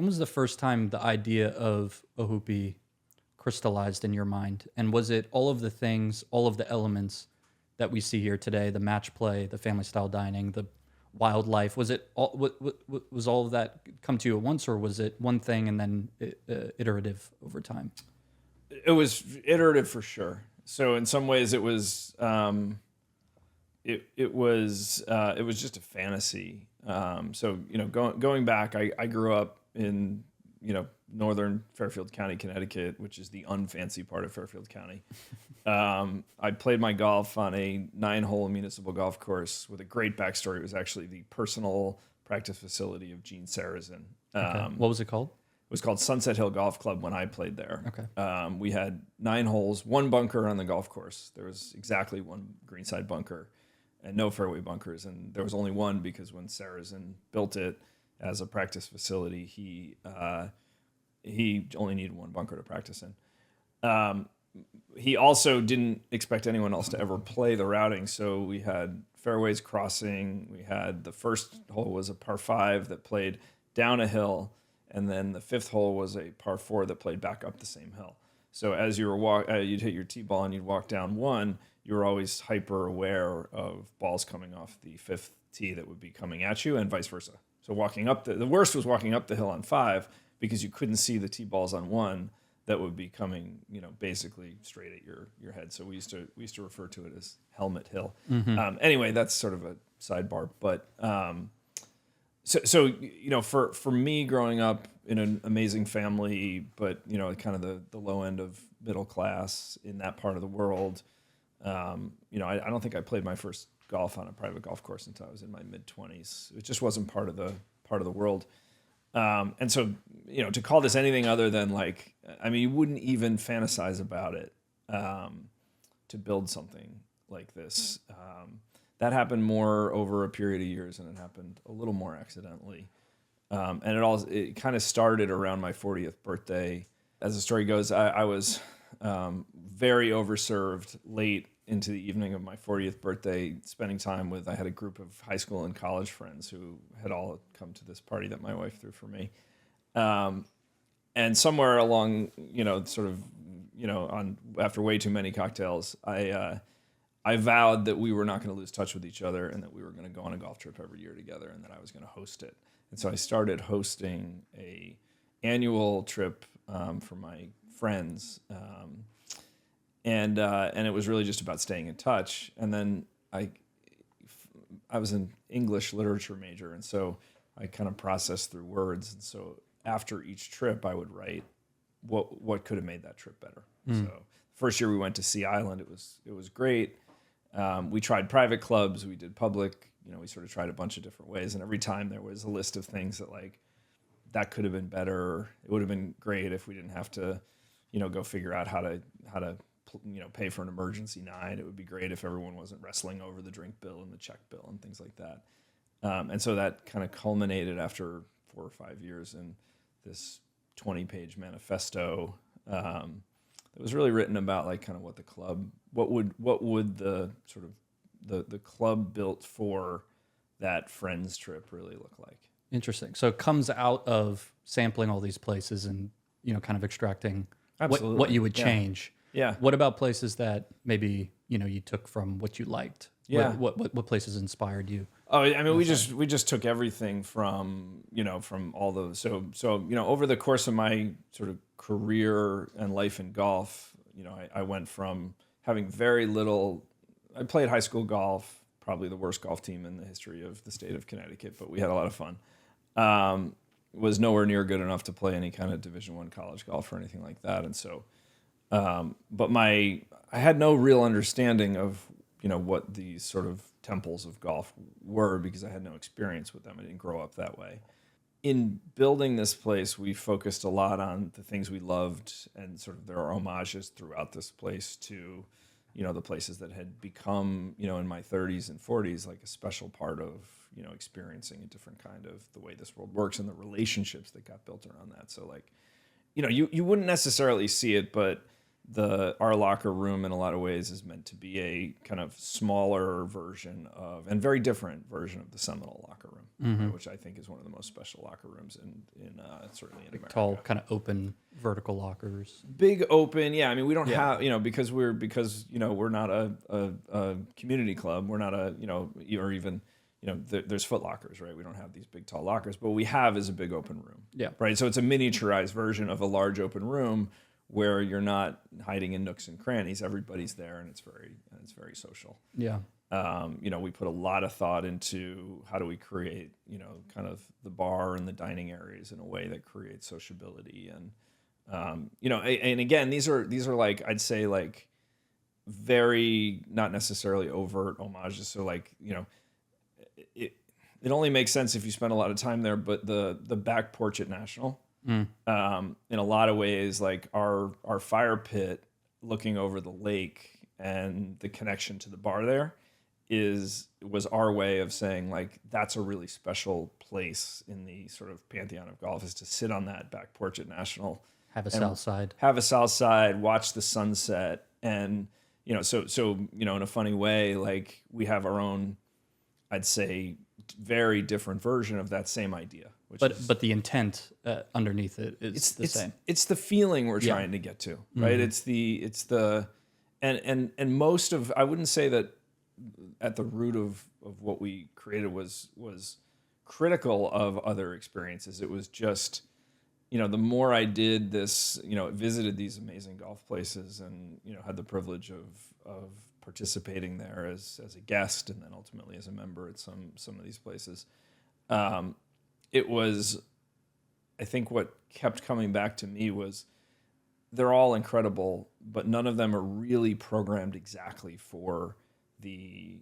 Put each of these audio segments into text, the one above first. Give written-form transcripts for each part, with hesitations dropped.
was the first time the idea of Ohoopee crystallized in your mind? And was it all of the things, all of the elements that we see here today, the match play, the family style dining, the wildlife? Was it all, was all of that come to you at once, or was it one thing and then iterative over time? It was iterative for sure. So in some ways it was it was just a fantasy. So going back, I grew up in northern Fairfield County, Connecticut, which is the unfancy part of Fairfield County. I played my golf on a 9-hole municipal golf course with a great backstory. It was actually the personal practice facility of Gene Sarazen. Okay. What was it called? It was called Sunset Hill Golf Club when I played there. Okay. We had 9 holes, 1 bunker on the golf course. There was exactly 1 greenside bunker and no fairway bunkers. And there was only 1 because when Sarazen built it as a practice facility, he only needed 1 bunker to practice in. He also didn't expect anyone else to ever play the routing, so we had fairways crossing. We had the first hole was a par 5 that played down a hill, and then the 5th hole was a par 4 that played back up the same hill. So as you were you'd hit your tee ball and you'd walk down 1, you were always hyper aware of balls coming off the 5th tee that would be coming at you, and vice versa. So walking up the worst was walking up the hill on 5 because you couldn't see the tee balls on 1 that would be coming, basically straight at your head. So we used to refer to it as Helmet Hill. Mm-hmm. Anyway, that's sort of a sidebar, but so for me growing up in an amazing family, but kind of the low end of middle class in that part of the world, I don't think I played my first golf on a private golf course until I was in my mid-20s. It just wasn't part of the world. And so, to call this anything other than you wouldn't even fantasize about it, to build something like this. That happened more over a period of years, and it happened a little more accidentally. And it kind of started around my 40th birthday. As the story goes, I was very overserved late into the evening of my 40th birthday, spending time I had a group of high school and college friends who had all come to this party that my wife threw for me. And somewhere along, after way too many cocktails, I vowed that we were not going to lose touch with each other and that we were going to go on a golf trip every year together and that I was going to host it. And so I started hosting a annual trip for my friends, and it was really just about staying in touch. And then I was an English literature major, and so I kind of processed through words. And so after each trip, I would write what could have made that trip better. So first year we went to Sea Island. It was great. We tried private clubs. We did public. We sort of tried a bunch of different ways. And every time there was a list of things that could have been better. It would have been great if we didn't have to, go figure out how to pay for an emergency night. It would be great if everyone wasn't wrestling over the drink bill and the check bill and things like that. And so that kind of culminated after 4 or 5 years in this 20-page manifesto that was really written about kind of what the club, what would the sort of the club built for that friends trip really look like. Interesting. So it comes out of sampling all these places and kind of extracting what you would change. Yeah. What about places that maybe you took from what you liked? Yeah. What places inspired you? Oh, I mean, we just took everything from all those. So over the course of my sort of career and life in golf, I went from having very little. I played high school golf, probably the worst golf team in the history of the state of Connecticut, but we had a lot of fun. Was nowhere near good enough to play any kind of Division I college golf or anything like that, and so. But I had no real understanding of what these sort of temples of golf were because I had no experience with them. I didn't grow up that way. In building this place, we focused a lot on the things we loved, and sort of there are homages throughout this place to the places that had become in my 30s and 40s like a special part of experiencing a different kind of the way this world works and the relationships that got built around that. So you wouldn't necessarily see it, but our locker room in a lot of ways is meant to be a kind of smaller version of, and very different version of the Seminole locker room, right, which I think is one of the most special locker rooms in certainly in America. Tall, kind of open vertical lockers. Big open, yeah. I mean, we don't have, because we're not a community club. We're not or even, there's Foot Lockers, right? We don't have these big tall lockers, but what we have is a big open room. Yeah. Right. So it's a miniaturized version of a large open room where you're not hiding in nooks and crannies. Everybody's there, and it's very social. Yeah. We put a lot of thought into how do we create, kind of the bar and the dining areas in a way that creates sociability. And, and again, these are like, I'd say like very, not necessarily overt homages. So like, it only makes sense if you spend a lot of time there, but the back porch at National, in a lot of ways, like our fire pit looking over the lake and the connection to the bar there was our way of saying like that's a really special place in the sort of pantheon of golf, is to sit on that back porch at National, have a south side, watch the sunset, and so in a funny way, like we have our own, I'd say, very different version of that same idea. But the intent underneath it is the same. It's the feeling we're trying to get to, right? Mm-hmm. It's the and most of, I wouldn't say that at the root of what we created was critical of other experiences. It was just, the more I did this, visited these amazing golf places and, had the privilege of participating there as a guest and then ultimately as a member at some of these places. It was, I think what kept coming back to me was they're all incredible, but none of them are really programmed exactly for the,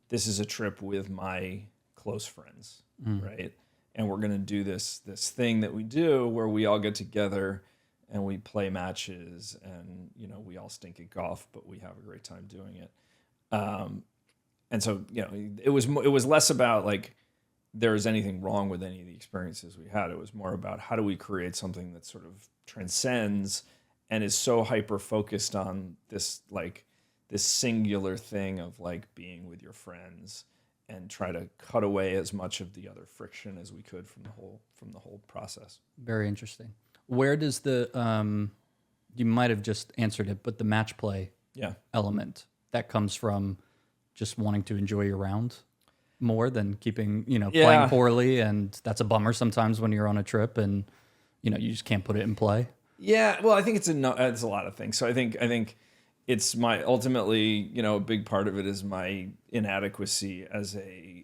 this is a trip with my close friends, right? And we're going to do this thing that we do where we all get together and we play matches and, we all stink at golf, but we have a great time doing it. And so, it was less about like there's anything wrong with any of the experiences we had. It was more about how do we create something that sort of transcends and is so hyper focused on this singular thing of like being with your friends, and try to cut away as much of the other friction as we could from the whole process. Very interesting. Where does the you might have just answered it, but the match play element that comes from just wanting to enjoy your round more than keeping, playing poorly, and that's a bummer sometimes when you're on a trip and you just can't put it in play. Yeah, well, I think it's a lot of things. So I think it's my ultimately, a big part of it is my inadequacy as a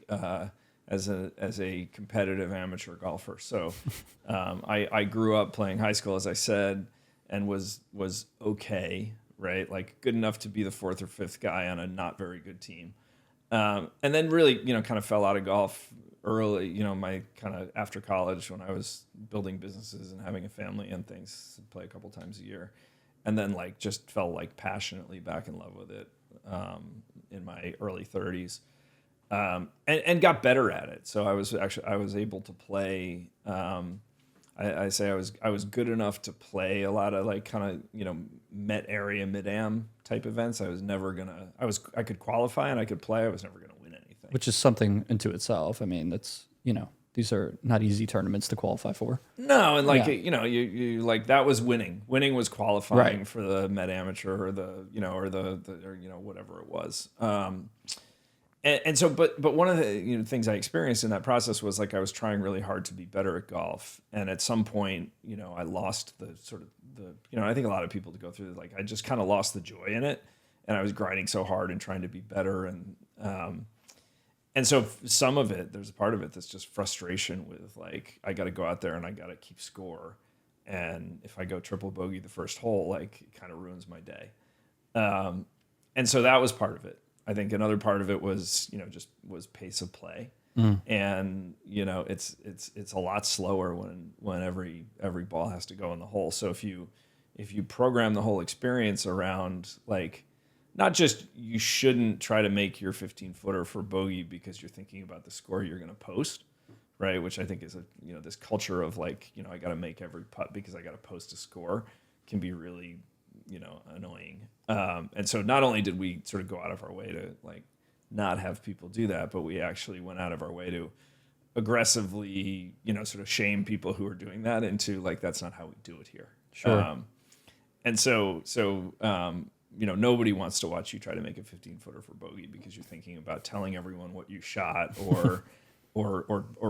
competitive amateur golfer. So I grew up playing high school, as I said, and was okay, right? Like good enough to be the fourth or fifth guy on a not very good team. And then really, kind of fell out of golf early, my kind of after college when I was building businesses and having a family and things, play a couple times a year. And then like just fell like passionately back in love with it in my early 30s. And got better at it. So I was able to play. I was good enough to play a lot of like kind of Met area mid-am type events. I could qualify and I could play. I was never gonna win anything. Which is something into itself. I mean, that's these are not easy tournaments to qualify for. No, and like you like that was winning. Winning was qualifying for the Met Amateur or the whatever it was. And so, but one of the things I experienced in that process was like I was trying really hard to be better at golf, and at some point, I lost the sort of I think a lot of people to go through like I just kind of lost the joy in it, and I was grinding so hard and trying to be better, and so some of it, there's a part of it that's just frustration with like I got to go out there and I got to keep score, and if I go triple bogey the first hole, like it kind of ruins my day, and so that was part of it. I think another part of it was, just was pace of play, and it's a lot slower when every ball has to go in the hole. So if you program the whole experience around like, not just you shouldn't try to make your 15-footer for bogey because you're thinking about the score you're going to post, right? Which I think is this culture of like, I got to make every putt because I got to post a score. can be really, annoying. And so not only did we sort of go out of our way to like not have people do that, but we actually went out of our way to aggressively, sort of shame people who are doing that into like, that's not how we do it here. Sure. And so, nobody wants to watch you try to make a 15-footer for bogey because you're thinking about telling everyone what you shot or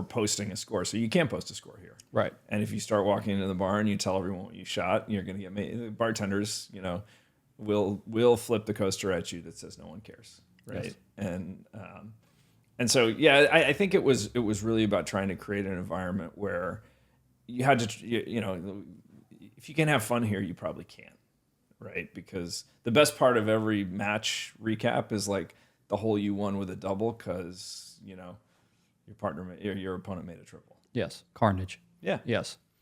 posting a score. So you can't post a score here. Right. And if you start walking into the bar and you tell everyone what you shot, you're going to get made. The bartenders, will flip the coaster at you that says no one cares. Right. Yes. And so, yeah, I think it was really about trying to create an environment where you had to, if you can have fun here, you probably can. Right. Because the best part of every match recap is like the hole you won with a double because, your opponent made a triple. Yes. Carnage. Yeah. Yes.